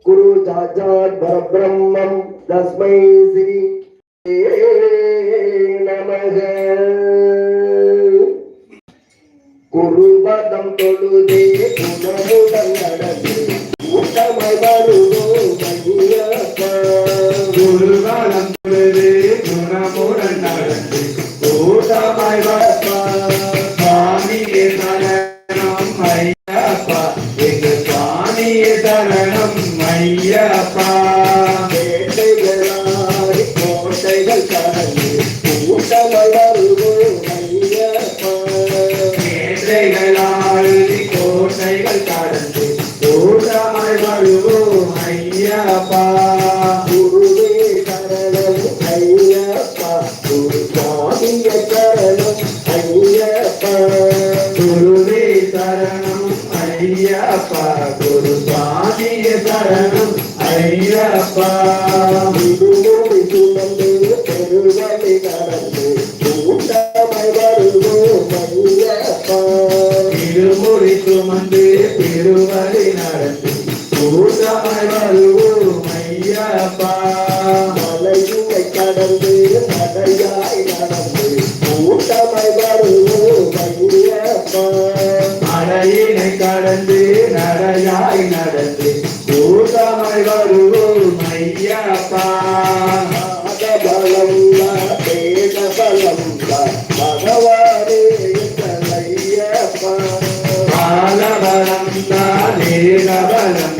குரு சாட்சாத் பரபிரம்மம் தஸ்மை ஸ்ரீ நமக. குருபதம் தொழுதே குணமுடன் நடந்து கூட்டமாய் வருவோம் ஐயப்பா. குருபதம் தொழுதே குணமுடன் நடந்து கூட்டமாய் வருவோம் சுவாமியே சரணம் ஐயப்பா. எங்க சுவாமியே சரணம் ஐயப்பா. வேட்டைகளாய் கோட்டைகள் கடந்து கூட்டமாய் வருவோம் ஐயப்பா. வேட்டைகளாய் கோட்டைகள் கடந்து கூட்டமாய் வருவோம் ஐயப்பா. குருவே சரணம் ஐயப்பா. குரு சுவாமியே சரணம் ஐயப்பா. குருவே சரணம் ஐயப்பா. குரு சுவாமியே சரணம் ஐயப்பா. இருமுடி சுமந்து பெருவழி கடந்து கூட்டமாய் வருவோம் ஐயப்பா. இருமுடி சுமந்து பெருவழி நடந்து கூட்டமாய் வருவோம் ஐயப்பா. மலையினை கடந்து நடையாய் நடந்து கூட்டமாய் வருவோம் ஐயப்பா. மலையினை கடந்து நடையாய் நடந்து கூட்டமாய் வருவோம் ஐயப்பா. பலம் தேட பலம் பகவானே எங்கள் ஐயப்பா. பாலபலம் தேகபலம்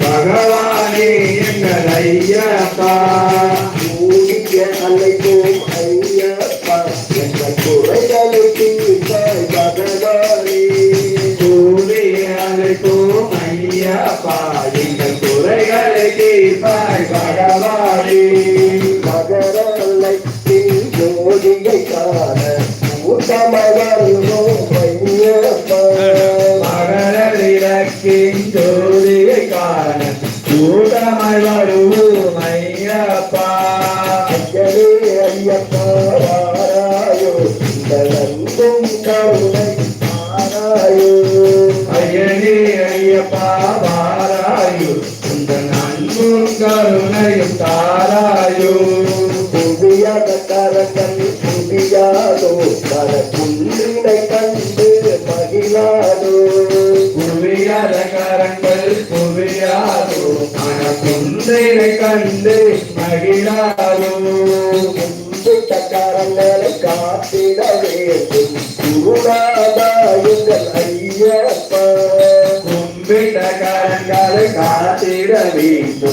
பகவானே எங்கள் ஐயப்பா. கூடிய அழைப்போம் ஐயப்பா. எங்கள் குறைகளை தீர்ப்பாய் பகவானே. கூடிய அழைப்போம் ஐயப்பா. எங்கள் குறைகளை தீர்ப்பாய் பகவானே. மகரலைத்தின் ஜோதியை காண கூட்டமாய் வருவோம் ஐயப்பா. மகரிலக்கின் ஜோதியை காண கூட்டமாய் வருவோம் ஐயப்பா. ஐயனே ஐயப்பா வாராயோ இந்த நன்பும் கருணை ஆராயோ. ஐயனே ஐயப்பா வாராயோ இந்த நன்பும் கருணையும் தாராயோ. புதியாத கரங்கள் புதியாதோ பல குன்றினை கண்டு மகிழாதோ. புவியாத கரங்கள் புவியாதோ மன குன்றினை கண்டு மகிழாதோ. கும்பிட்ட கரங்களை காத்திட வேண்டும் குருநாதா எங்கள் ஐயப்பா. கும்பிட்ட கரங்களை காத்திட வேண்டும்